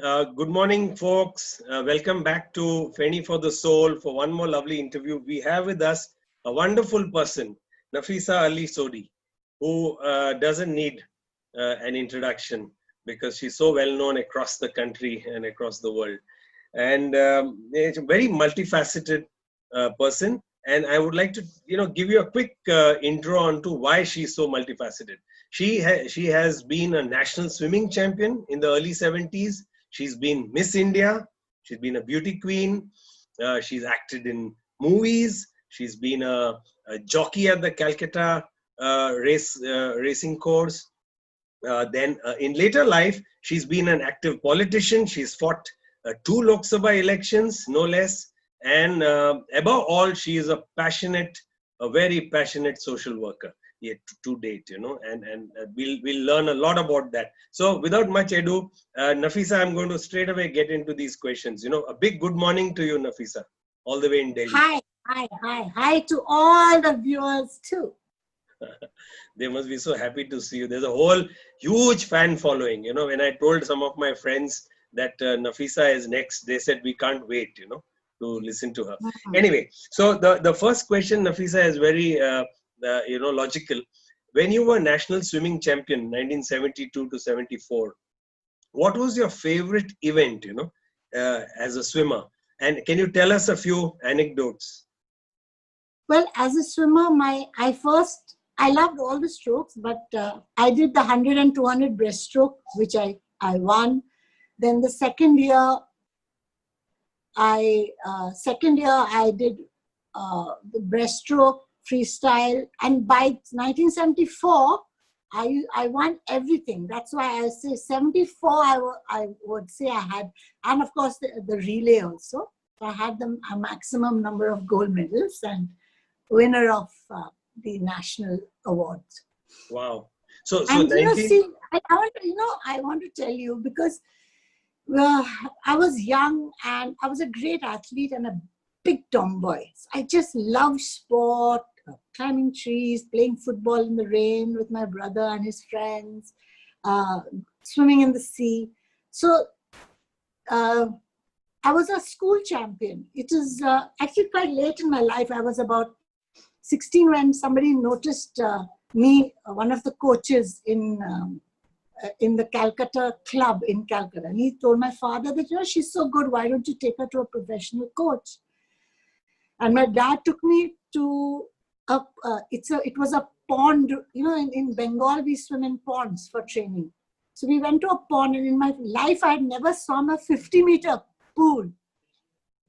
Good morning, folks. Welcome back to Feni for the Soul for one more lovely interview. We have with us a wonderful person, Nafisa Ali Sodhi, who doesn't need an introduction because she's so well known across the country and across the world. And it's a very multifaceted person. And I would like to, give you a quick intro on to why she's so multifaceted. She has been a national swimming champion in the early 70s. She's been Miss India. She's been a beauty queen. She's acted in movies. She's been a jockey at the Calcutta racing course. Then in later life, she's been an active politician. She's fought 2 Lok Sabha elections, no less. And above all, she is a very passionate social worker. Yet to date, and we'll learn a lot about that. So without much ado, Nafisa, I'm going to straight away get into these questions. A big good morning to you, Nafisa, all the way in Delhi. Hi to all the viewers too. They must be so happy to see you. There's a whole huge fan following. When I told some of my friends that Nafisa is next, they said we can't wait, to listen to her. Anyway, so the first question, Nafisa, is very logical. When you were national swimming champion 1972 to 74, what was your favorite event as a swimmer, and can you tell us a few anecdotes? Well, as a swimmer, I loved all the strokes, but I did the 100 and 200 breaststroke, which I won. Then the second year I did the breaststroke freestyle, and by 1974 I won everything. That's why I say 74 I would say I had, and of course the relay also. So I had a maximum number of gold medals and winner of the national awards. Wow. So and 19... I want to tell you, because I was young and I was a great athlete and a big tomboy. I just loved sport, climbing trees, playing football in the rain with my brother and his friends, swimming in the sea. So I was a school champion. It was actually quite late in my life. I was about 16 when somebody noticed me, one of the coaches in the Calcutta club in Calcutta. And he told my father that, she's so good, why don't you take her to a professional coach? And my dad took me to it was a pond. In Bengal we swim in ponds for training. So we went to a pond, and in my life I had never swum a 50-meter pool. And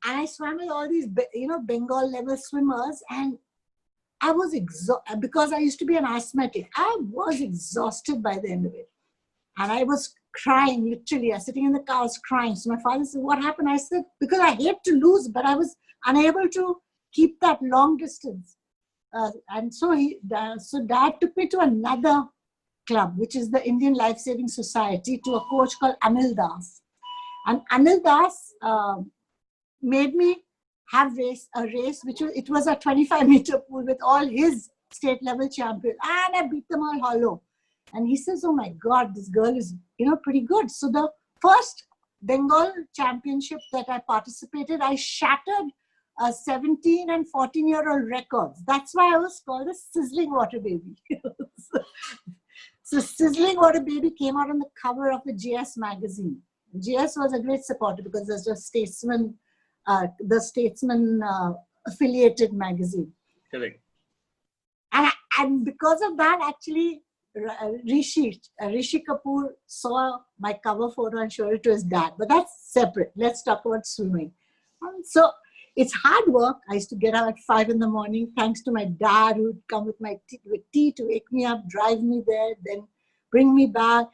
I swam with all these, Bengal level swimmers, and I was exhausted because I used to be an asthmatic. I was exhausted by the end of it. And I was crying, literally. I was sitting in the car, I was crying. So my father said, what happened? I said, because I hate to lose, but I was unable to keep that long distance. And so Dad took me to another club, which is the Indian Life Saving Society, to a coach called Anil Das. And Anil Das made me have a race, it was a 25-meter pool with all his state level champions. And I beat them all hollow. And he says, oh my God, this girl is, pretty good. So the first Bengal championship that I participated, I shattered 17 and 14-year-old records. That's why I was called a sizzling water baby. So Sizzling Water Baby came out on the cover of the GS magazine. GS was a great supporter because there's a Statesman, affiliated magazine. Correct. And because of that, actually, Rishi Kapoor saw my cover photo and showed it to his dad. But that's separate. Let's talk about swimming. So it's hard work. I used to get up at 5 in the morning, thanks to my dad, who would come with tea to wake me up, drive me there, then bring me back,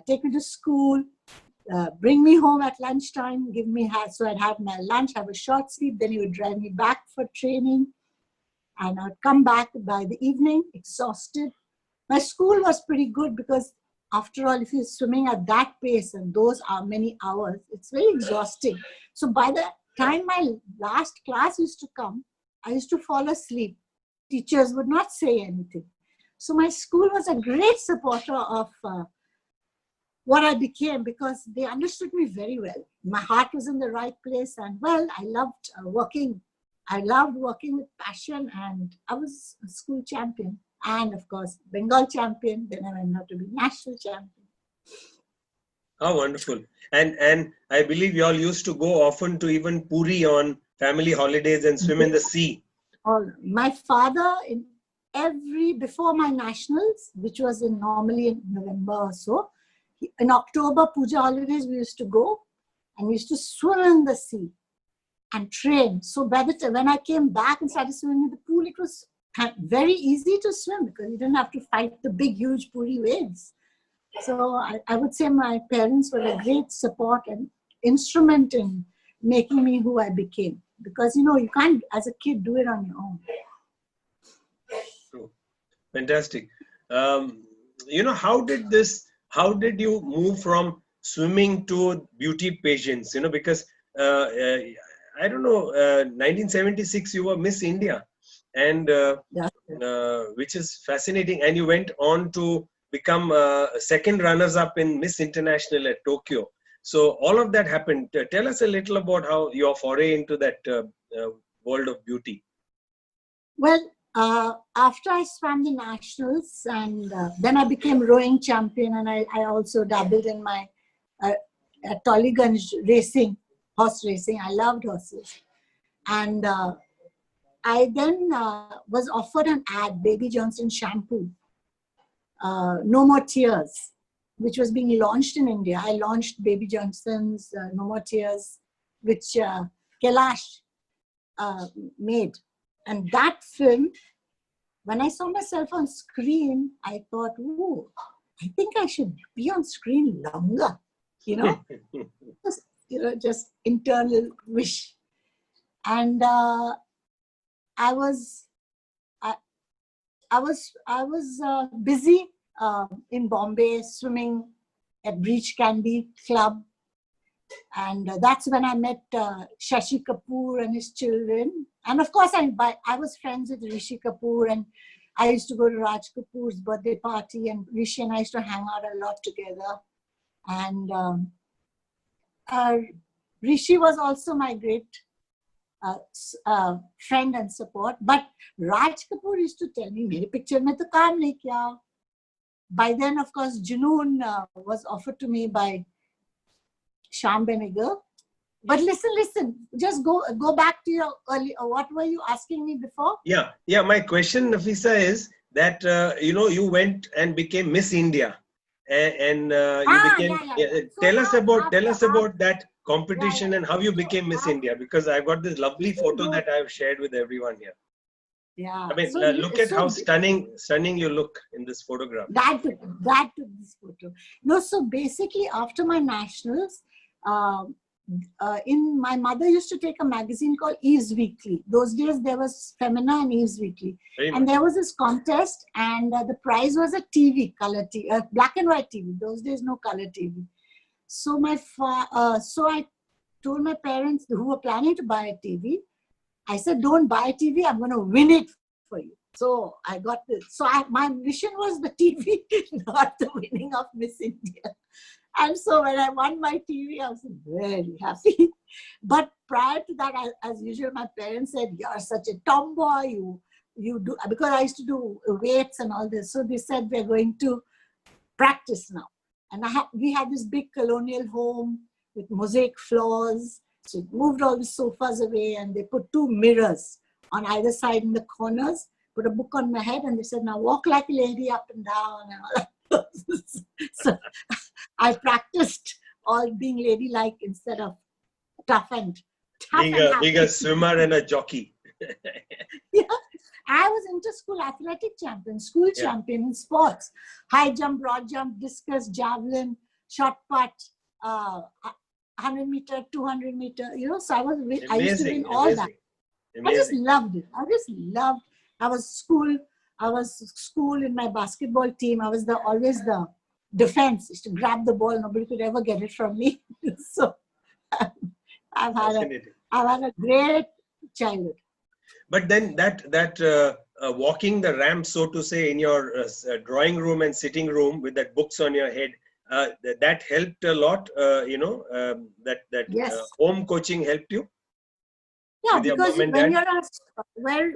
take me to school, bring me home at lunchtime, so I'd have my lunch, have a short sleep, then he would drive me back for training. And I'd come back by the evening, exhausted. My school was pretty good because, after all, if you're swimming at that pace and those are many hours, it's very exhausting. So by the time my last class used to come, I used to fall asleep. Teachers would not say anything. So my school was a great supporter of what I became, because they understood me very well. My heart was in the right place, and well, I loved working. I loved working with passion, and I was a school champion, and of course, Bengal champion. Then I went on to be national champion. How wonderful. And I believe you all used to go often to even Puri on family holidays and swim in the sea. My father, before my nationals, which was normally in November or so, in October puja holidays we used to go, and we used to swim in the sea and train. So by the time when I came back and started swimming in the pool, it was very easy to swim because you didn't have to fight the big huge Puri waves. So I would say my parents were a great support and instrument in making me who I became, because you can't as a kid do it on your own. Fantastic. How did you move from swimming to beauty pageants? Because I don't know, 1976 you were Miss India, and which is fascinating. And you went on to become second runners-up in Miss International at Tokyo. So all of that happened. Tell us a little about how your foray into that world of beauty. Well, after I swam the nationals, and then I became rowing champion, and I also dabbled in my Tollygunj racing, horse racing. I loved horses. And I then was offered an ad, Baby Johnson shampoo, No More Tears, which was being launched in India. I launched Baby Johnson's No More Tears, which Kailash made. And that film, when I saw myself on screen, I thought, oh, I think I should be on screen longer, just internal wish. And I was busy in Bombay swimming at Beach Candy Club. And that's when I met Shashi Kapoor and his children. And of course, I was friends with Rishi Kapoor, and I used to go to Raj Kapoor's birthday party, and Rishi and I used to hang out a lot together. And Rishi was also my great friend and support. But Raj Kapoor used to tell me, "Mere picture mein to kaam nahi kiya." By then, of course, Junoon was offered to me by Shyam Benegal. But listen, just go back to your early, what were you asking me before? Yeah. My question, Nafisa, is that, you went and became Miss India. And you became, tell us about that competition and how you became Miss India, because I've got this lovely photo that I've shared with everyone here. Yeah. I mean, look at how stunning you look in this photograph. That took this photo. No, so basically after my nationals, my mother used to take a magazine called Eve's Weekly. Those days there was Femina and Eve's Weekly. And there was this contest, and the prize was a TV, color TV, black and white TV. Those days no color TV. So so I told my parents who were planning to buy a TV, I said, don't buy a TV, I'm going to win it for you. So I got this. So my mission was the TV, not the winning of Miss India. And so when I won my TV, I was very happy. But prior to that, as usual, my parents said, "You're such a tomboy. You do," because I used to do weights and all this. So they said, "We're going to practice now." And we had this big colonial home with mosaic floors. So we moved all the sofas away, and they put 2 mirrors on either side in the corners, put a book on my head, and they said, "Now walk like a lady up and down," and all that. So I practiced all being ladylike instead of tough and being a swimmer and a jockey. Yeah, I was inter-school athletic champion, school champion in sports, high jump, broad jump, discus, javelin, shot put, 100 meter, 200 meter. So I used to win all that. Amazing. I just loved it. I was school in my basketball team. I was always the defense. Used to grab the ball. Nobody could ever get it from me. So I've had a great childhood. But then that walking the ramp, so to say, in your drawing room and sitting room with that books on your head, that helped a lot. Yes. Home coaching helped you Yeah, with your because mom and when dad.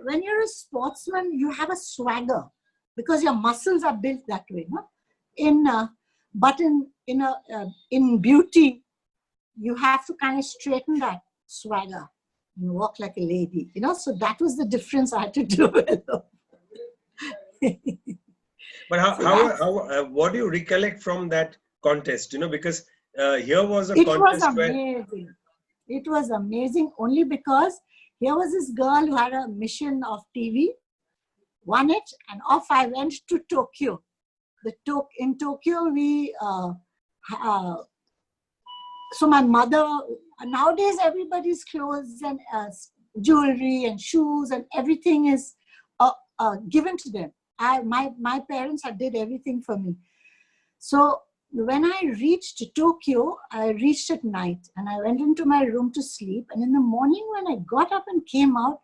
when you're a sportsman, you have a swagger because your muscles are built that way. No? But in beauty, you have to kind of straighten that swagger and walk like a lady. So that was the difference I had to do. But what do you recollect from that contest? Because here was a It was contest where. amazing. It was amazing only because here was this girl who had a mission of TV, won it, and off I went to Tokyo. In Tokyo, so my mother, nowadays everybody's clothes and jewelry and shoes and everything is given to them. My parents did everything for me. So when I reached Tokyo, I reached at night and I went into my room to sleep. And in the morning when I got up and came out,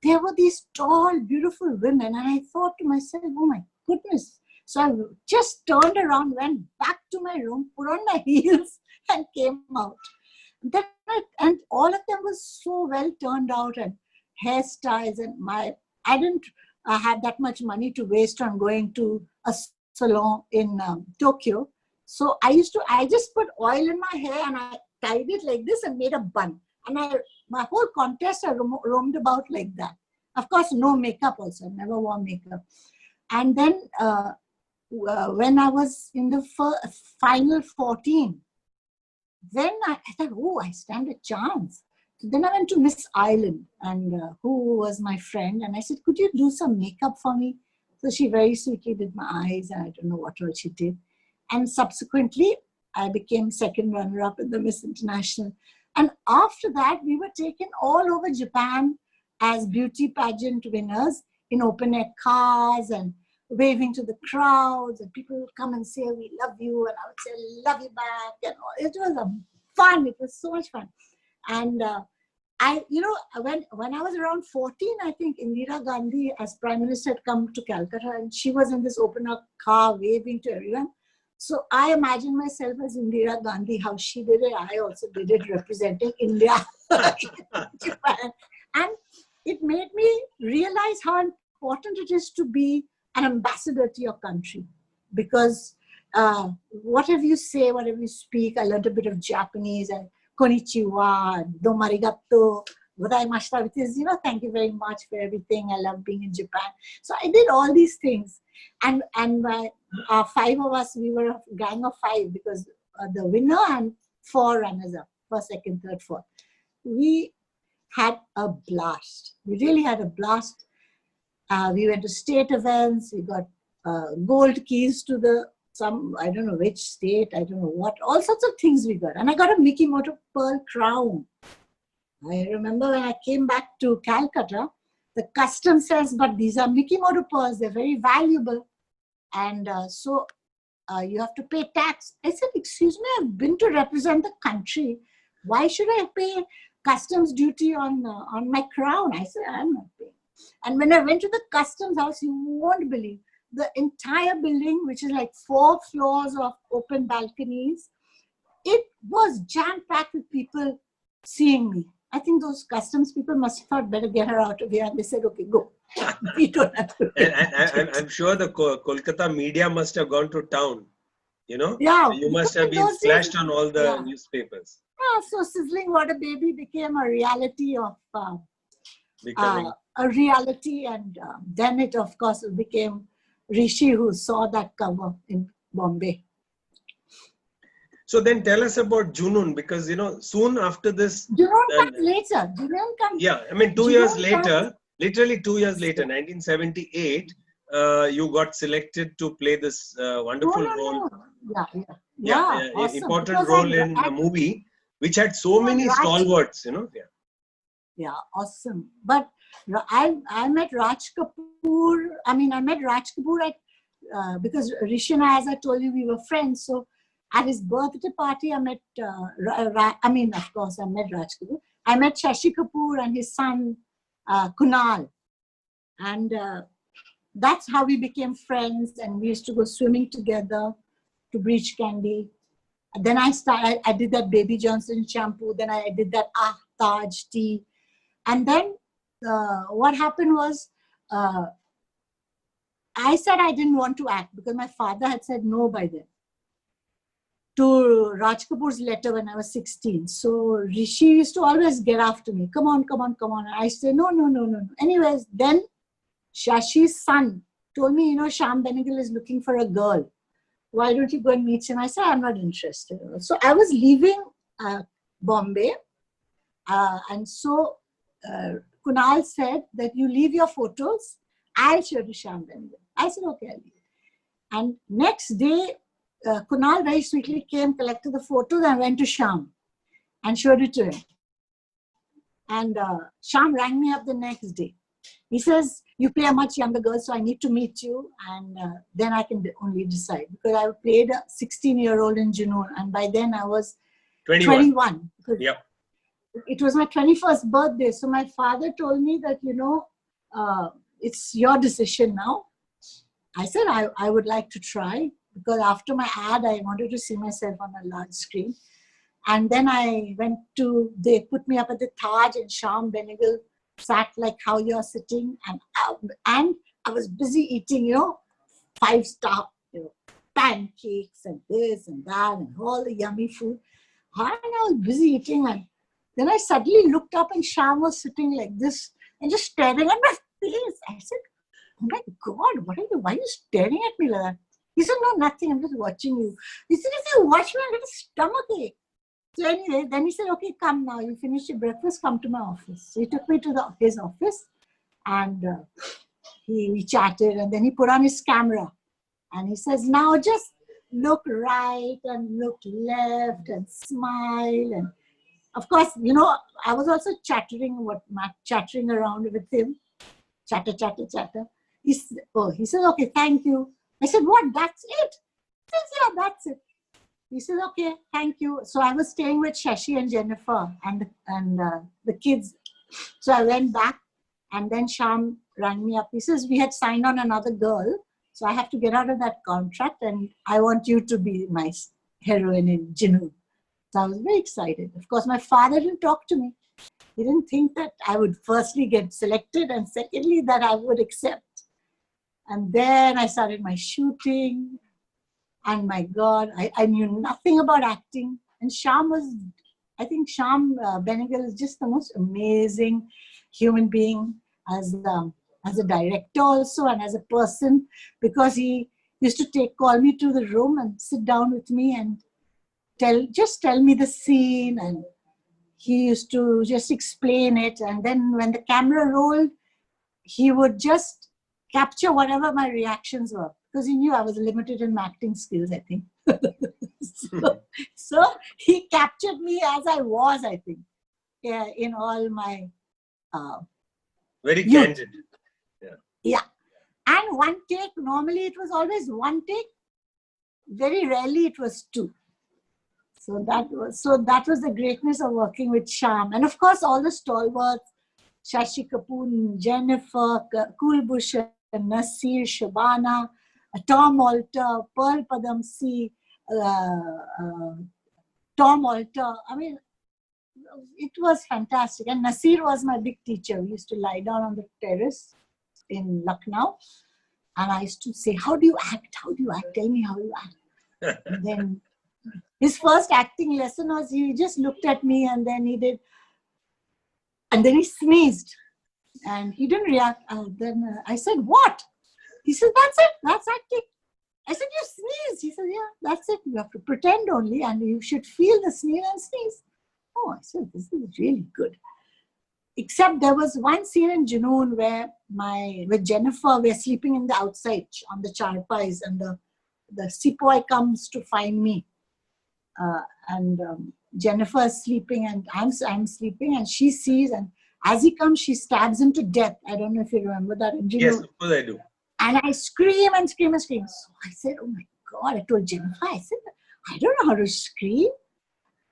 there were these tall, beautiful women. And I thought to myself, oh my goodness. So I just turned around, went back to my room, put on my heels and came out. And all of them was so well turned out and hairstyles. And I didn't have that much money to waste on going to a salon in Tokyo. So I just put oil in my hair and I tied it like this and made a bun. And my whole contest, I roamed about like that. Of course, no makeup also. I never wore makeup. And then when I was in the final 14, then I thought, oh, I stand a chance. So then I went to Miss Island, and who was my friend, and I said, could you do some makeup for me? So she very sweetly did my eyes, and I don't know what all she did. And subsequently, I became second runner-up in the Miss International. And after that, we were taken all over Japan as beauty pageant winners in open-air cars and waving to the crowds, and people would come and say, we love you, and I would say, love you back. And it was fun. It was so much fun. And when I was around 14, I think Indira Gandhi as Prime Minister had come to Calcutta, and she was in this open-air car waving to everyone. So I imagine myself as Indira Gandhi, how she did it. I also did it representing India in Japan. And it made me realize how important it is to be an ambassador to your country. Because whatever you say, whatever you speak, I learned a bit of Japanese and konnichiwa, domarigato, gozaimashita, which is, thank you very much for everything. I love being in Japan. So I did all these things. And five of us, we were a gang of five because the winner and four runners-up, first, second, third, fourth. We had a blast. We really had a blast. We went to state events. We got gold keys to I don't know which state, I don't know what, all sorts of things we got. And I got a Mikimoto pearl crown. I remember when I came back to Calcutta, the customs says, but these are Mikimoto pearls, they're very valuable. And so you have to pay tax. I said, excuse me, I've been to represent the country. Why should I pay customs duty on my crown? I said, I'm not paying. And when I went to the customs house, you won't believe, the entire building, which is like 4 floors of open balconies, it was jam-packed with people seeing me. I think those customs people must have thought, better get her out of here. And they said, okay, go. We don't have to. And I'm sure the Kolkata media must have gone to town. Yeah, you must have been splashed on all the newspapers. Yeah, so Sizzling Water Baby became a reality of a reality, and then it, of course, became Rishi who saw that cover in Bombay. So then tell us about Junoon, because soon after this, Junoon comes later. Junoon comes. Yeah, I mean 2 years later, literally 2 years later, 1978, you got selected to play this wonderful role. Awesome. Important role in a movie which had so many stalwarts. Yeah, awesome. But I met Raj Kapoor. I met Raj Kapoor because Rishi and I, as I told you, we were friends. So at his birthday party, I met, of course, I met Raj Kapoor. I met Shashi Kapoor and his son, Kunal. And that's how we became friends. And we used to go swimming together. to Breach Candy. And then I did that Baby Johnson shampoo. Then I did that Taj tea. And then what happened was, I said I didn't want to act because my father had said no by then to Raj Kapoor's letter when I was 16. So she used to always get after me. Come on, come on, come on. I said, no. Anyways, then Shashi's son told me, Shyam Benegal is looking for a girl. Why don't you go and meet him? I said, I'm not interested. So I was leaving Bombay. And so Kunal said that you leave your photos. I'll show to Shyam Benegal. I said, okay, I'll leave it. And next day, Kunal very sweetly came, collected the photos and went to Shyam and showed it to him. And Shyam rang me up the next day. He says, you play a much younger girl, so I need to meet you. And then I can only decide. Because I played a 16-year-old in Junoon. And by then I was 21. Yep. It was my 21st birthday. So my father told me that, it's your decision now. I said, I would like to try. Because after my ad, I wanted to see myself on a large screen. And then I they put me up at the Taj, and Shyam Benegal sat like how you're sitting. And I was busy eating, 5-star, pancakes and this and that and all the yummy food. And I was busy eating. And then I suddenly looked up and Shyam was sitting like this and just staring at my face. I said, oh my God, why are you staring at me like that? He said, no, nothing, I'm just watching you. He said, if you watch me, I'll get a stomachache. So anyway, then he said, okay, come now, you finish your breakfast, come to my office. So he took me to his office and we chatted, and then he put on his camera and he says, now just look right and look left and smile. And of course, I was also chattering around with him. Chatter. He says, okay, thank you. I said, what? That's it? He says, yeah, that's it. He says, okay, thank you. So I was staying with Shashi and Jennifer and the kids. So I went back, and then Shyam rang me up. He says, we had signed on another girl, so I have to get out of that contract, and I want you to be my heroine in Junoon. So I was very excited. Of course, my father didn't talk to me. He didn't think that I would firstly get selected, and secondly, that I would accept. And then I started my shooting. And my God, I knew nothing about acting. And I think Shyam Benegal is just the most amazing human being as a director also and as a person, because he used to call me to the room and sit down with me and tell me the scene, and he used to just explain it. And then when the camera rolled, he would just capture whatever my reactions were, because he knew I was limited in my acting skills, I think. so he captured me as I was, I think, in all my very youth. candid. Yeah. And one take, normally it was always one take. Very rarely it was two. So that was the greatness of working with Shyam. And of course, all the stalwarts, Shashi Kapoor, Jennifer, Kulbhushan, Nasir, Shabana, Tom Alter, Pearl Padamsi, Tom Alter. I mean, it was fantastic. And Nasir was my big teacher. We used to lie down on the terrace in Lucknow. And I used to say, how do you act? How do you act? Tell me how you act. And then his first acting lesson was, he just looked at me and then he did. And then he sneezed. And he didn't react. Then I said, what? He said, that's it. That's acting. I said, you sneeze. He said, yeah, that's it. You have to pretend only, and you should feel the sneeze and sneeze. Oh, I said, this is really good. Except there was one scene in Junoon where with Jennifer, we're sleeping in the outside on the charpais, and the sepoy comes to find me. Jennifer is sleeping, and I'm sleeping, and she sees, and as he comes, she stabs him to death. I don't know if you remember that in Junoon. Yes, of course I do. And I scream and scream and scream. So I said, oh my God, I told Jennifer, I said, I don't know how to scream.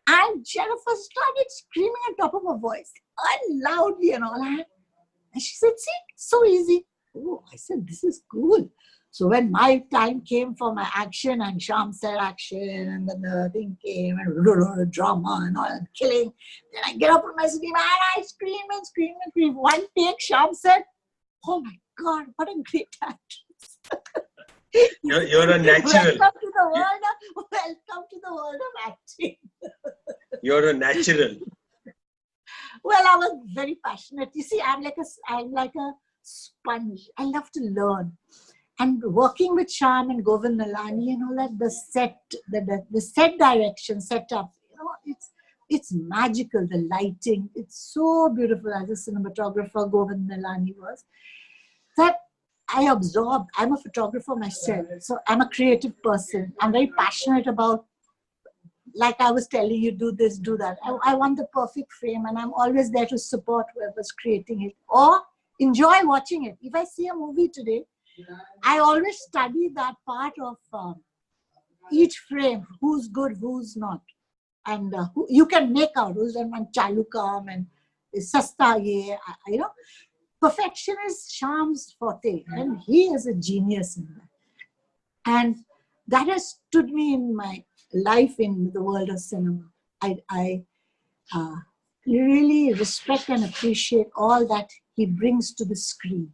And Jennifer started screaming on top of her voice, loudly and all that. And she said, see, so easy. Oh, I said, this is cool. So when my time came for my action, and Sham said action, and then the thing came, and drama and all, and killing, then I get up on my city, and I scream and scream and scream. One take, Sham said, "Oh my God, what a great actress." You're a natural. Welcome to the world of acting. You're a natural. Well, I was very passionate. You see, I'm like a sponge. I love to learn. And working with Sham and Govind Nalani and all that, the set direction, setup, it's magical. The lighting, it's so beautiful. As a cinematographer, Govind Nalani was. That I absorbed. I'm a photographer myself, so I'm a creative person. I'm very passionate about, like I was telling you, do this, do that. I want the perfect frame, and I'm always there to support whoever's creating it or enjoy watching it. If I see a movie today, I always study that part of each frame, who's good, who's not. And who, you can make out who's on Chalukam and Sasta ye, perfection is Sham's forte, and he is a genius in that. And that has stood me in my life in the world of cinema. I really respect and appreciate all that he brings to the screen.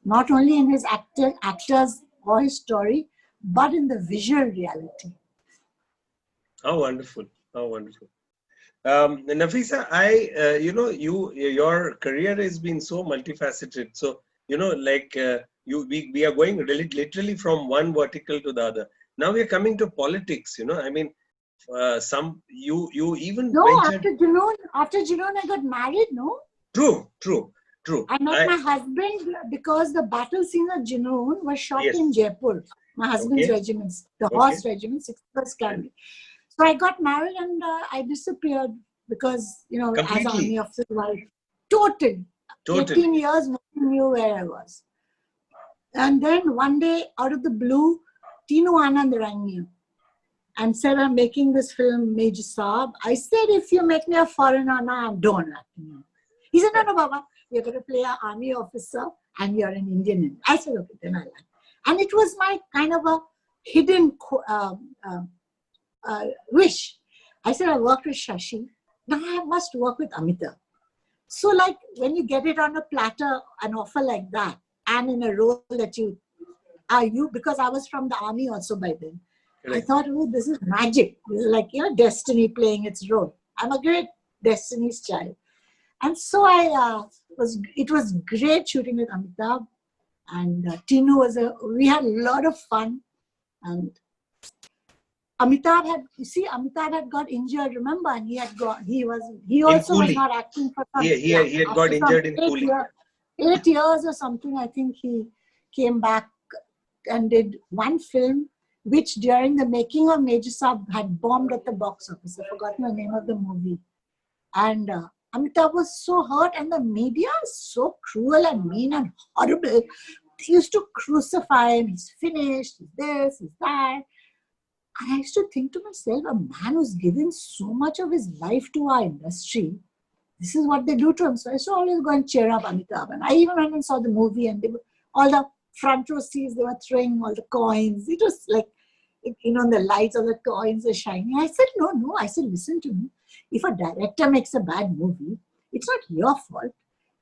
Not only in his actors or his story, but in the visual reality. How wonderful! How wonderful! Nafisa, your career has been so multifaceted. So we are going literally from one vertical to the other. Now we are coming to politics. You even mentioned. After Junoon, I got married. No. True. I met my husband because the battle scene of Junoon was shot in Jaipur. My husband's regiments, the horse regiment, 61st Cavalry. So I got married and I disappeared because, as army officer, totally. 18 years, no one knew where I was. And then one day, out of the blue, Tinu Anand rang me and said, "I'm making this film, Major Saab." I said, "If you make me a foreigner, now I'm done acting." He said, "No, Baba, you're going to play an army officer and you're an Indian." I said, "Okay, then I like." And it was my kind of a hidden wish. I said, "I worked with Shashi. Now I must work with Amitabh." So like when you get it on a platter, an offer like that, and in a role that because I was from the army also by then. Right. I thought, oh, this is magic. This is like, destiny playing its role. I'm a great Destiny's child. And so it was great shooting with Amitabh. And Tinu we had a lot of fun. And Amitabh had got injured, remember? And he also was not acting for some he had got injured in Cooling. 8 years or something, I think he came back and did one film, which during the making of Major Saab had bombed at the box office. I've forgotten the name of the movie. And Amitabh was so hurt, and the media is so cruel and mean and horrible. They used to crucify him. He's finished, he's this, he's that. And I used to think to myself, a man who's given so much of his life to our industry, this is what they do to him. So I used to always go and cheer up Amitabh. And I even went and saw the movie, and all the front row seats, they were throwing all the coins. It was like, the lights of the coins are shining. I said, no. I said, listen to me. If a director makes a bad movie, it's not your fault.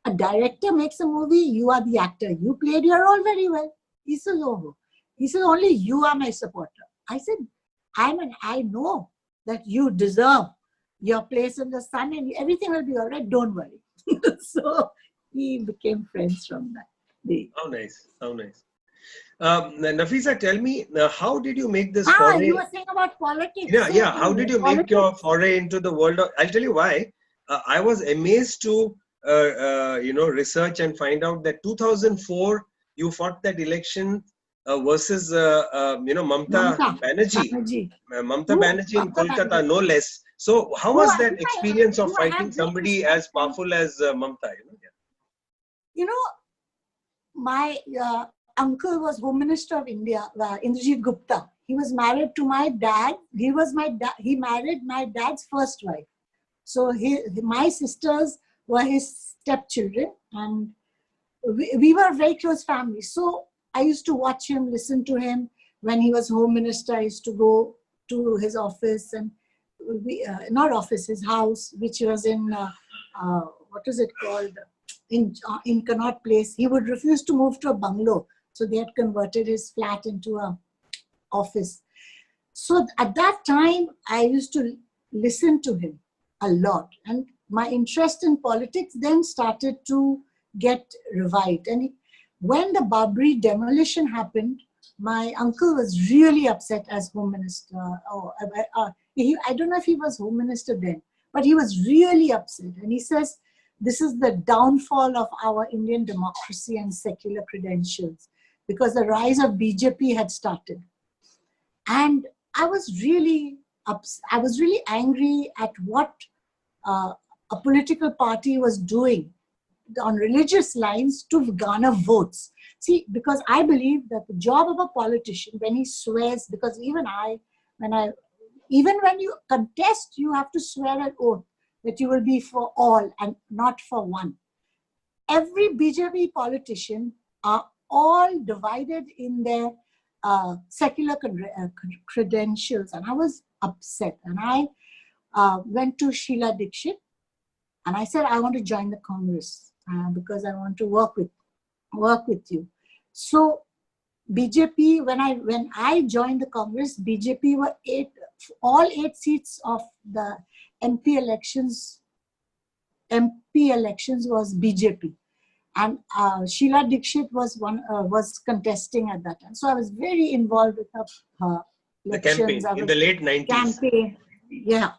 A director makes a movie, you are the actor. You played your role very well. He says, oh. He says, only you are my supporter. I said, I know that you deserve your place in the sun and everything will be all right. Don't worry. So we became friends from that day. How nice. Nafisa, tell me, how did you make this foray? You were saying about politics. Yeah. How did you make your foray into the world of... I'll tell you why. I was amazed to, research and find out that 2004, you fought that election versus, Mamta Banerjee. Mamta Banerjee in Kolkata, no less. So how was that experience of fighting somebody as powerful as Mamta? My uncle was Home Minister of India, Indrajit Gupta. He was married to my dad. He married my dad's first wife. So my sisters were his stepchildren, and we were a very close family. So I used to watch him, listen to him. When he was home minister, I used to go to his office and not office, his house, which was in what is it called, in Connaught Place. He would refuse to move to a bungalow, so they had converted his flat into a office. So at that time, I used to listen to him a lot, and my interest in politics then started to get revived. And when the Babri demolition happened, my uncle was really upset as home minister. I don't know if he was home minister then, but he was really upset. And he says, this is the downfall of our Indian democracy and secular credentials, because the rise of BJP had started. And I was really angry at what a political party was doing on religious lines to garner votes. See, because I believe that the job of a politician, when he swears, because even when you contest, you have to swear an oath that you will be for all and not for one. Every BJP politician are all divided in their secular credentials, and I was upset. And I went to Sheila Dikshit, and I said, I want to join the Congress because I want to work with you. So BJP, when I joined the Congress, BJP were all eight seats of the MP elections was BJP, and Sheila Dikshit was contesting at that time. So I was very involved with her elections. The campaign in the late 90s. Campaign, yeah.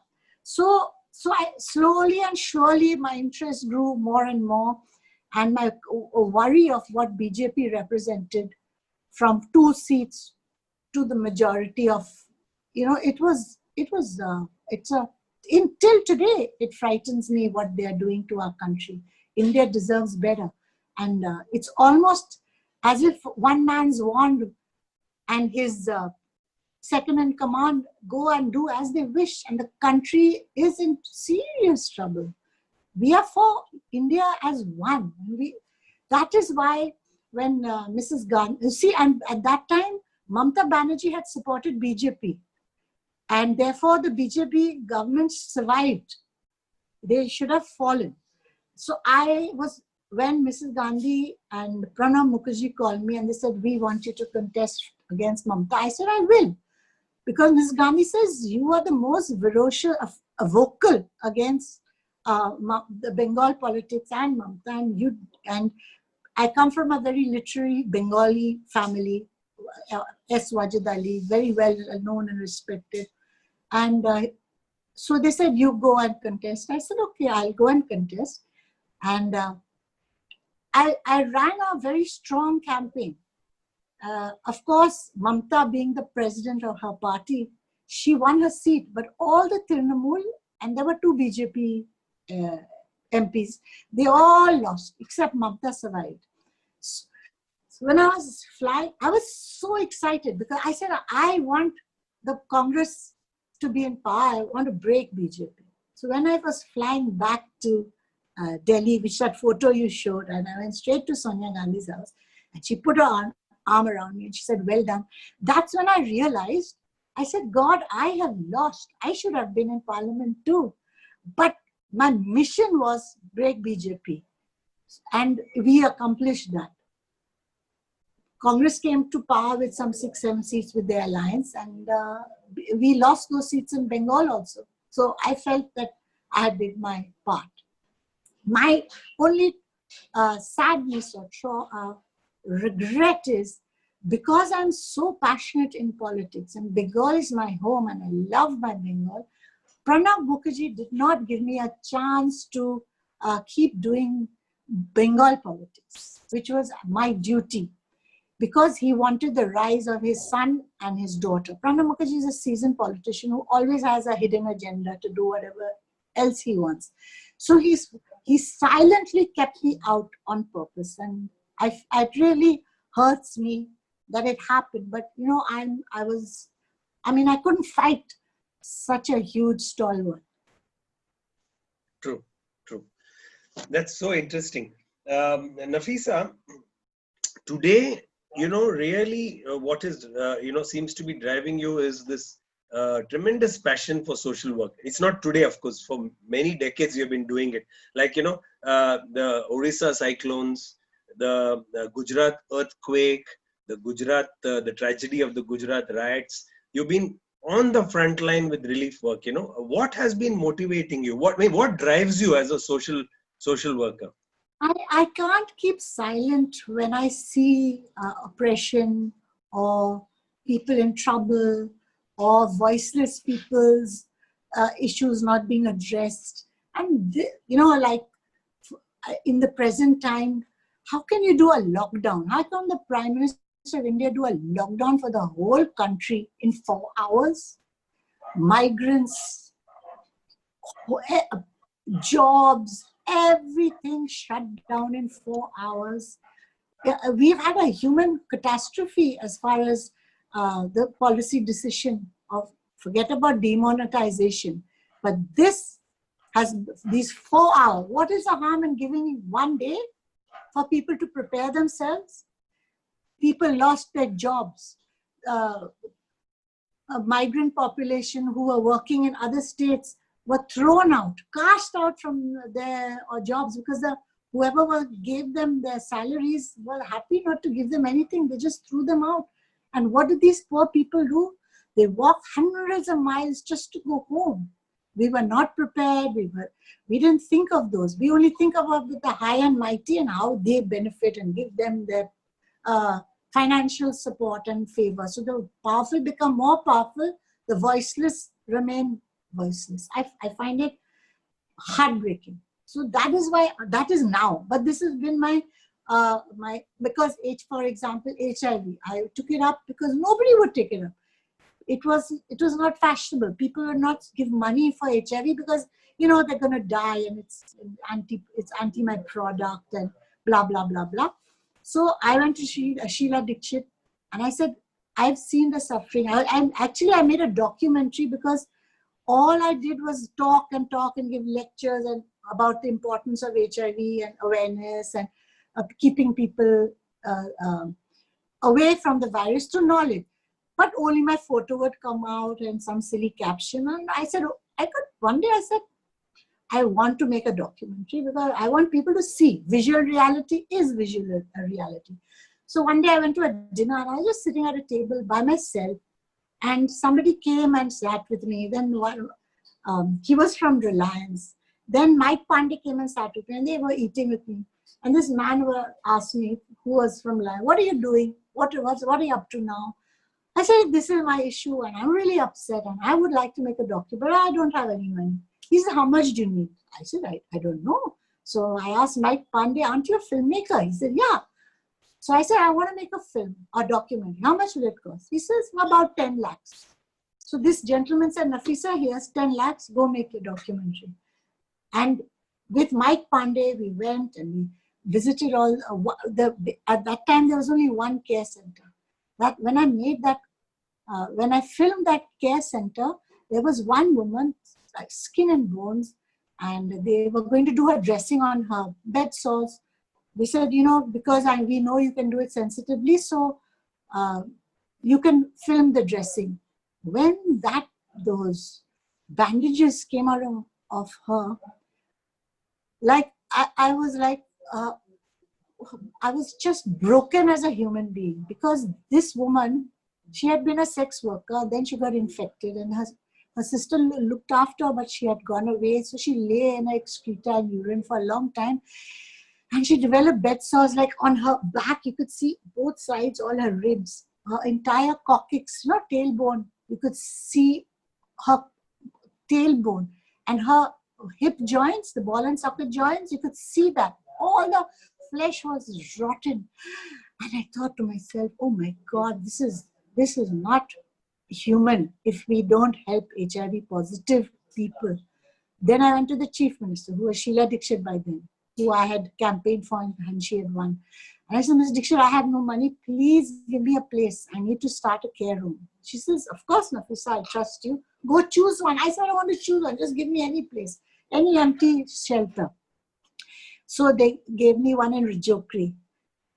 So I slowly and surely my interest grew more and more, and my worry of what BJP represented from 2 seats to the majority of, until today, it frightens me what they are doing to our country. India deserves better. And it's almost as if one man's wand and his second in command go and do as they wish, and the country is in serious trouble. We are for India as one. That is why when Mrs. Gandhi, and at that time, Mamata Banerjee had supported BJP, and therefore the BJP government survived. They should have fallen. So when Mrs. Gandhi and Pranab Mukherjee called me and they said, we want you to contest against Mamata, I said, I will. Because Mrs. Gandhi says, you are the most vocal against the Bengal politics and Mamata, and I come from a very literary Bengali family, S. Wajid Ali, very well known and respected. And so they said, you go and contest. I said, okay, I'll go and contest. And I ran a very strong campaign. Of course, Mamata being the president of her party, she won her seat, but all the Trinamool, and there were 2 BJP MPs, they all lost, except Mamata survived. So when I was flying, I was so excited because I said, I want the Congress to be in power. I want to break BJP. So when I was flying back to Delhi, which that photo you showed, and I went straight to Sonia Gandhi's house, and she put her arm around me and she said, well done. That's when I realized, I said, God, I have lost. I should have been in parliament too. But my mission was break BJP. And we accomplished that. Congress came to power with some 6-7 seats with their alliance, and we lost those seats in Bengal also. So I felt that I did my part. My only sadness or regret is, because I'm so passionate in politics and Bengal is my home and I love my Bengal, Pranab Mukherjee did not give me a chance to keep doing Bengal politics, which was my duty, because he wanted the rise of his son and his daughter. Pranab Mukherjee is a seasoned politician who always has a hidden agenda to do whatever else he wants. So he silently kept me out on purpose, and it really hurts me that it happened. But I couldn't fight such a huge stalwart. True. That's so interesting. Nafisa, today Really, what is, seems to be driving you is this tremendous passion for social work. It's not today, of course. For many decades, you've been doing it. Like, the Orissa cyclones, the Gujarat earthquake, the tragedy of the Gujarat riots. You've been on the front line with relief work. What has been motivating you? What drives you as a social worker? I can't keep silent when I see oppression or people in trouble or voiceless people's issues not being addressed. And, like in the present time, how can you do a lockdown? How can the Prime Minister of India do a lockdown for the whole country in 4 hours? Migrants, jobs, everything shut down in 4 hours. We've had a human catastrophe as far as the policy decision of, forget about demonetization, but this has these 4 hours. What is the harm in giving 1 day for people to prepare themselves? People lost their jobs. A migrant population who were working in other states were thrown out, cast out from their jobs because whoever gave them their salaries were happy not to give them anything. They just threw them out. And what did these poor people do? They walked hundreds of miles just to go home. We were not prepared. We didn't think of those. We only think about the high and mighty and how they benefit and give them their financial support and favor. So the powerful become more powerful. The voiceless remain voiceless. I find it heartbreaking. So that is why, that is now. But this has been my because for example, HIV, I took it up because nobody would take it up. It was not fashionable. People would not give money for HIV because they're going to die and it's anti my product and blah blah blah blah. So I went to Sheila Dikshit and I said, I've seen the suffering. I made a documentary because all I did was talk and give lectures and about the importance of HIV and awareness and keeping people away from the virus to knowledge. But only my photo would come out and some silly caption. And I said, one day I said, I want to make a documentary because I want people to see visual reality is visual reality. So one day I went to a dinner and I was just sitting at a table by myself and somebody came and sat with me. Then he was from Reliance. Then Mike Pandey came and sat with me and they were eating with me. And this man asked me, who was from Reliance, what are you doing? What are you up to now? I said, this is my issue and I'm really upset and I would like to make a documentary, but I don't have any money. He said, how much do you need? I said, I don't know. So I asked Mike Pandey, aren't you a filmmaker? He said, yeah. So I said, I want to make a film, a documentary. How much will it cost? He says, about 10 lakhs. So this gentleman said, Nafisa, here's 10 lakhs, go make your documentary. And with Mike Pandey, we went and we visited all, at that time there was only one care center. That when I made that, when I filmed that care center, there was one woman, like skin and bones, and they were going to do her dressing on her bed sores. They said, because we know you can do it sensitively, so you can film the dressing. When those bandages came out of her, like I was like, I was just broken as a human being because this woman, she had been a sex worker, then she got infected and her sister looked after her, but she had gone away. So she lay in her excreta and urine for a long time. And she developed bed sores, like on her back, you could see both sides, all her ribs, her entire coccyx, not tailbone. You could see her tailbone and her hip joints, the ball and socket joints, you could see that. All the flesh was rotten. And I thought to myself, oh my God, this is not human if we don't help HIV positive people. Then I went to the chief minister, who was Sheila Dikshit by then, who I had campaigned for and she had won. And I said, Ms. Dikshit, I have no money. Please give me a place. I need to start a care room. She says, of course, Nafisa, I trust you. Go choose one. I said, I want to choose one. Just give me any place, any empty shelter. So they gave me one in Rajokri.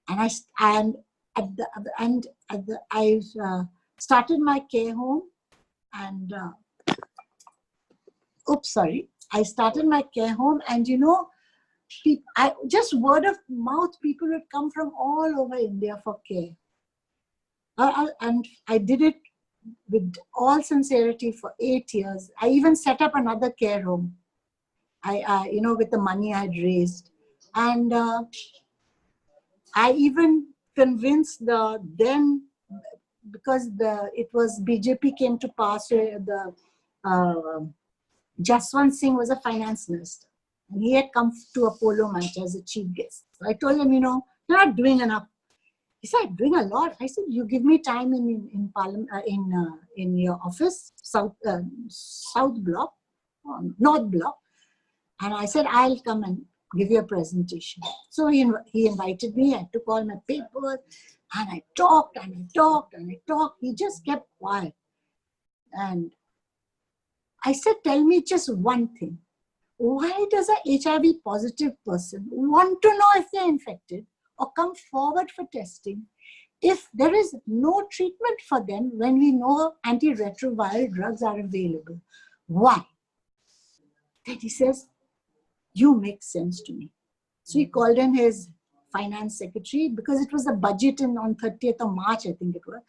And I started my care home, and I started my care home, and just word of mouth, people would come from all over India for care. And I did it with all sincerity for 8 years. I even set up another care home, with the money I had raised. And I even convinced because it was BJP came to pass, Jaswant Singh was a finance minister. And he had come to a polo match as a chief guest. So I told him, you're not doing enough. He said, I'm doing a lot. I said, you give me time in Parliament, in your office, South Block, North Block. And I said, I'll come and give you a presentation. So he invited me. I took all my papers, and I talked and I talked and I talked. He just kept quiet. And I said, tell me just one thing. Why does a HIV positive person want to know if they're infected or come forward for testing if there is no treatment for them when we know antiretroviral drugs are available? Why? Then he says, you make sense to me. So he called in his finance secretary, because it was the budget on 30th of March, I think it was.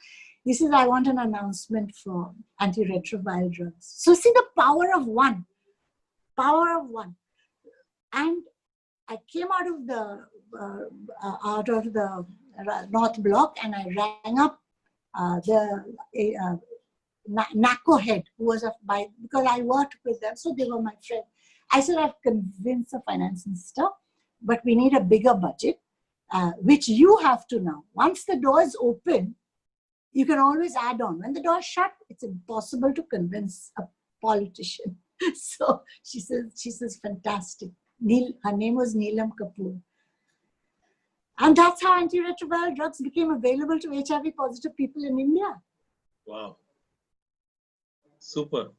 He says, I want an announcement for antiretroviral drugs. So see the power of one. Power of one. And I came out of the North Block, and I rang up the NACO head, who was because I worked with them, so they were my friend. I said, I've convinced the finance minister, but we need a bigger budget, which you have to now. Once the doors open, you can always add on. When the door's shut, it's impossible to convince a politician. So she says, fantastic. Her name was Neelam Kapoor. And that's how antiretroviral drugs became available to HIV positive people in India. Wow. Super.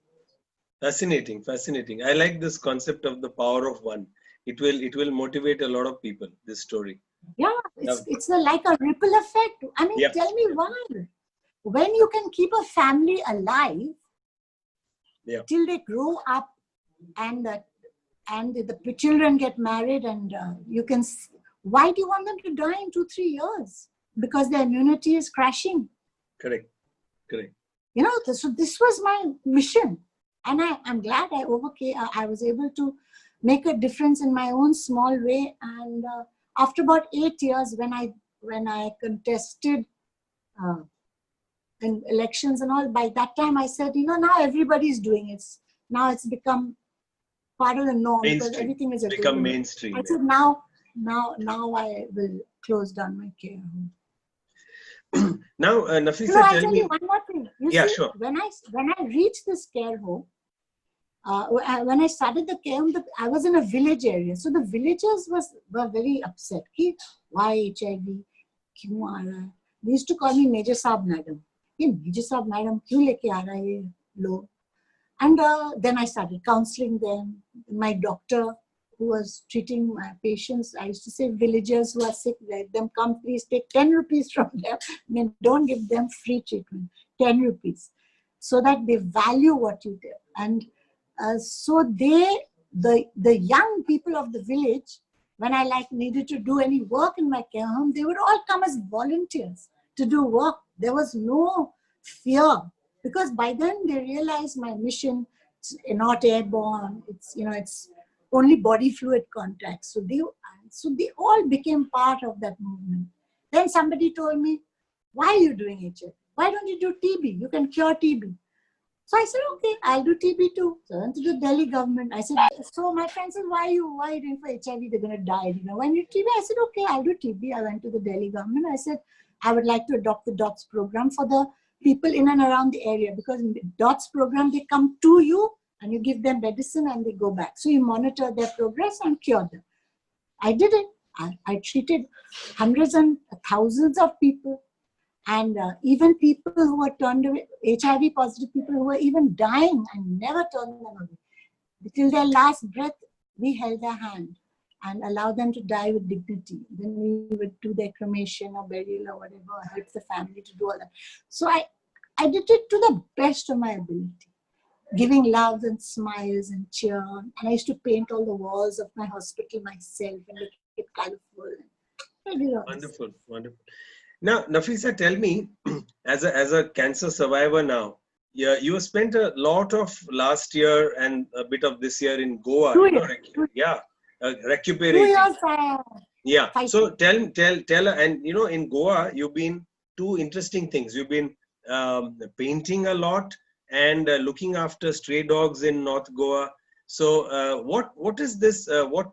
Fascinating, fascinating. I like this concept of the power of one. It will motivate a lot of people, this story. Yeah, it's like a ripple effect. I mean, Tell me why. When you can keep a family alive till they grow up, and the children get married, and why do you want them to die in 2-3 years? Because their immunity is crashing. Correct. So this was my mission. And I'm glad I was able to make a difference in my own small way. And after about 8 years, when I contested in elections and all, by that time I said, now everybody's doing it. Now it's become part of the norm, because everything is become mainstream. I said, now I will close down my care home. Now, Nafisa, I'll tell you one more thing. Sure. When I reached this care home, when I started the care home, I was in a village area. So the villagers were very upset. Why HIV? Kyun aa raha hai? They used to call me Major Saab Madam. Major Saab Madam, kyun leke aa raha hai ye log? And then I started counseling them. My doctor, who was treating my patients, I used to say, villagers who are sick, let them come, please take 10 rupees from them. I mean, don't give them free treatment, 10 rupees, so that they value what you do. And so the young people of the village, when I needed to do any work in my care home, they would all come as volunteers to do work. There was no fear, because by then they realized my mission is not airborne. It's only body fluid contact. So they all became part of that movement. Then somebody told me, why are you doing HIV? Why don't you do TB? You can cure TB. So I said, okay, I'll do TB too. So I went to the Delhi government. I said, so my friend said, why are you doing for HIV? They're going to die. When you TB, I said, okay, I'll do TB. I went to the Delhi government. I said, I would like to adopt the DOTS program for the people in and around the area, because in the DOTS program, they come to you and you give them medicine and they go back. So you monitor their progress and cure them. I did it. I treated hundreds and thousands of people. And even people who were turned away, HIV positive people who were even dying, and never turned them away. Till their last breath, we held their hand. and allow them to die with dignity. Then we would do their cremation or burial or whatever, help the family to do all that. So I did it to the best of my ability, giving love and smiles and cheer. And I used to paint all the walls of my hospital myself and make it colorful. I did all this. Wonderful, wonderful. Now, Nafisa, tell me, as a cancer survivor now, yeah, you spent a lot of last year and a bit of this year in Goa. 2 You know, years. yeah, 2 recuperating. years. Yeah. Fighting. So tell, and you know, in Goa, you've been two interesting things. You've been painting a lot and looking after stray dogs in North Goa. So what is this?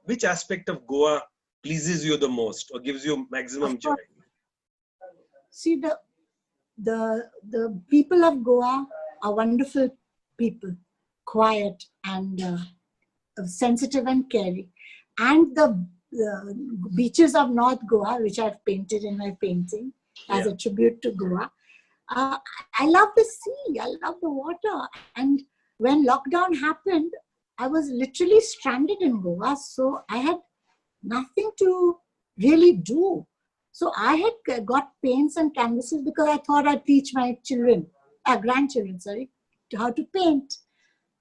Which aspect of Goa pleases you the most or gives you maximum joy? See, the people of Goa are wonderful people, quiet and sensitive and caring. And the beaches of North Goa, which I've painted in my painting as a tribute to Goa, I love the sea, I love the water. And when lockdown happened, I was literally stranded in Goa, so I had nothing to really do. So I had got paints and canvases because I thought I'd teach my children, grandchildren, how to paint.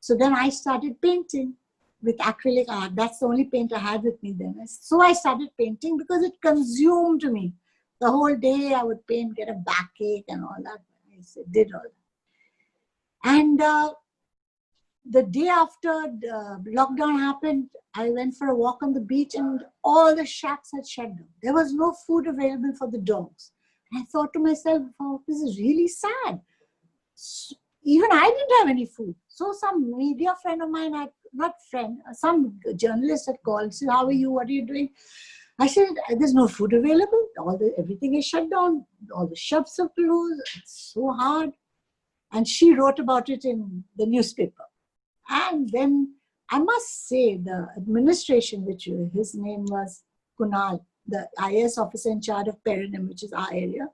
So then I started painting with acrylic art. That's the only paint I had with me then. So I started painting because it consumed me. The whole day I would paint, get a backache and all that. I did all that. And the day after the lockdown happened, I went for a walk on the beach and all the shacks had shut down. There was no food available for the dogs. And I thought to myself, oh, this is really sad. Even I didn't have any food. So some media friend of mine, some journalist had called, said, how are you? What are you doing? I said, there's no food available. Everything is shut down. All the shops are closed. It's so hard. And she wrote about it in the newspaper. And then I must say the administration, which his name was Kunal, the IAS officer in charge of Perinim, which is our area,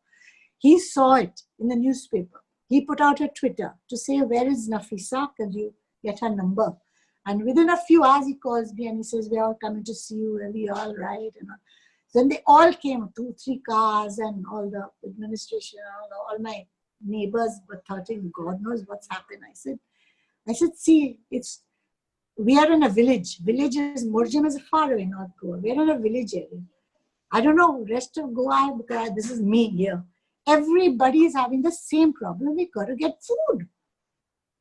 he saw it in the newspaper. He put out a Twitter to say, where is Nafisa? Can you get her number? And within a few hours, he calls me and he says, we're all coming to see you. Are we all right? And then they all came, 2-3 cars and all the administration, all my neighbors were thinking, God knows what's happened. I said, see, we are in a village. Murjam is far away, North Goa. We're in a village area. I don't know, rest of Goa, because this is me here. Everybody is having the same problem. We got to get food.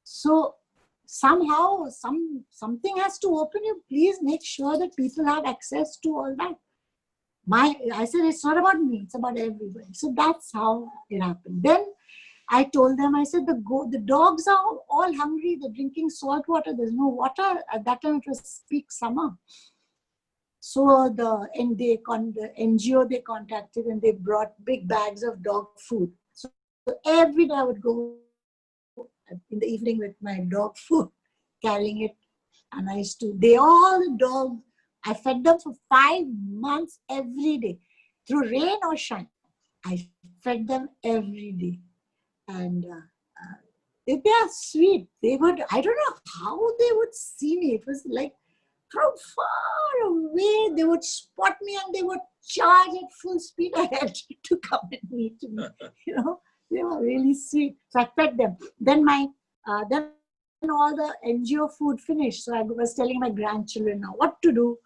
So somehow, something has to open you. Please make sure that people have access to all that. I said, it's not about me, it's about everybody. So that's how it happened. Then I told them, I said, the dogs are all hungry. They're drinking salt water. There's no water. At that time, it was peak summer. So the NGO they contacted and they brought big bags of dog food. So every day I would go in the evening with my dog food, carrying it. And I used to, all the dogs, I fed them for 5 months every day. Through rain or shine, I fed them every day. And they are sweet. They would, I don't know how they would see me. It was like from far away, they would spot me and they would charge at full speed ahead to come and meet me. They were really sweet. So I fed them. Then then all the NGO food finished. So I was telling my grandchildren now what to do.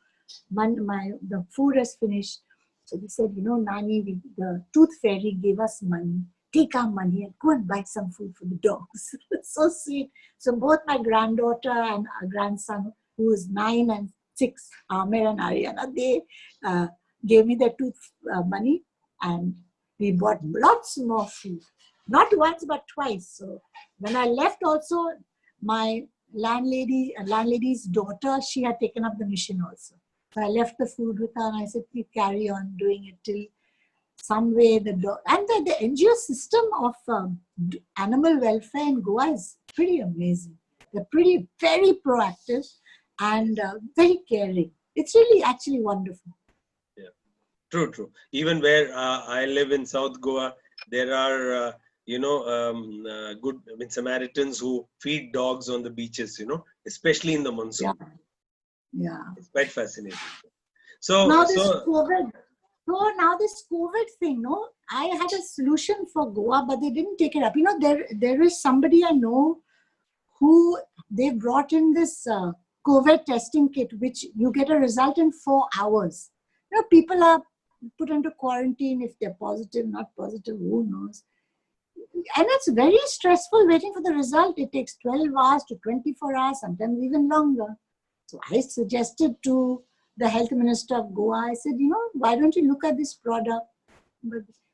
The food has finished. So they said, Nani, the tooth fairy gave us money. Take our money and go and buy some food for the dogs. So sweet. So both my granddaughter and our grandson, who is 9 and 6, Amir and Ariana, they gave me their tooth money and we bought lots more food. Not once, but twice. So when I left also, my landlady's daughter, she had taken up the mission also. So I left the food with her and I said, please carry on doing it till some way the NGO system of animal welfare in Goa is pretty amazing. They're very proactive and very caring. It's really actually wonderful. Yeah, true. Even where I live in South Goa, there are good Samaritans who feed dogs on the beaches. Especially in the monsoon. Yeah. It's quite fascinating. So, now this COVID. So now this COVID thing, no, I had a solution for Goa, but they didn't take it up. You know, there is somebody I know who they brought in this COVID testing kit, which you get a result in 4 hours. You know, people are put into quarantine if they're positive, not positive, who knows. And it's very stressful waiting for the result. It takes 12 hours to 24 hours, sometimes even longer. So I suggested to the health minister of Goa, I said, you know, why don't you look at this product,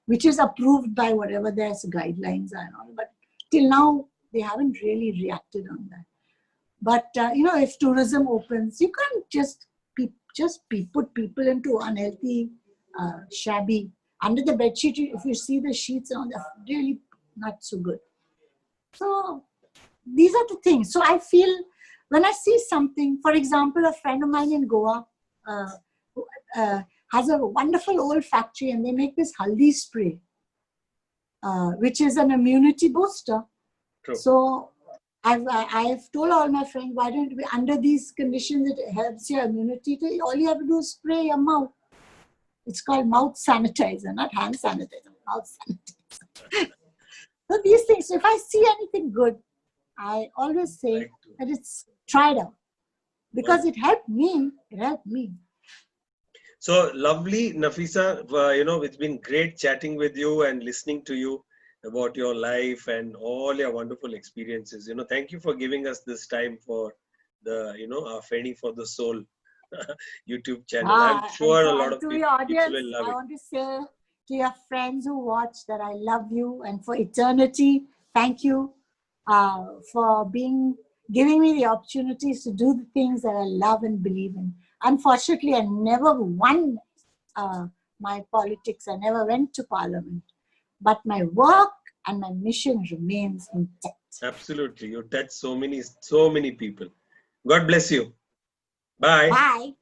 which is approved by whatever their guidelines are and all. But till now, they haven't really reacted on that. But, you know, if tourism opens, you can't just put people into unhealthy, shabby. Under the bedsheet, if you see the sheets, they're really not so good. So these are the things. So I feel when I see something, for example, a friend of mine in Goa has a wonderful old factory and they make this haldi spray, which is an immunity booster. True. So I've told all my friends, why don't we, under these conditions, it helps your immunity. All you have to do is spray your mouth. It's called mouth sanitizer, not hand sanitizer, mouth sanitizer. So these things, if I see anything good, I always say that it's tried out. Because it helped me. It helped me. So lovely, Nafisa. You know, it's been great chatting with you and listening to you about your life and all your wonderful experiences. You know, thank you for giving us this time for the, you know, our Feni for the Soul YouTube channel. I'm sure a lot of people will love it. I want to say to your friends who watch that I love you, and for eternity, thank you for giving me the opportunities to do the things that I love and believe in. Unfortunately, I never won my politics. I never went to parliament. But my work and my mission remains intact. Absolutely. You touch so many people. God bless you. Bye. Bye.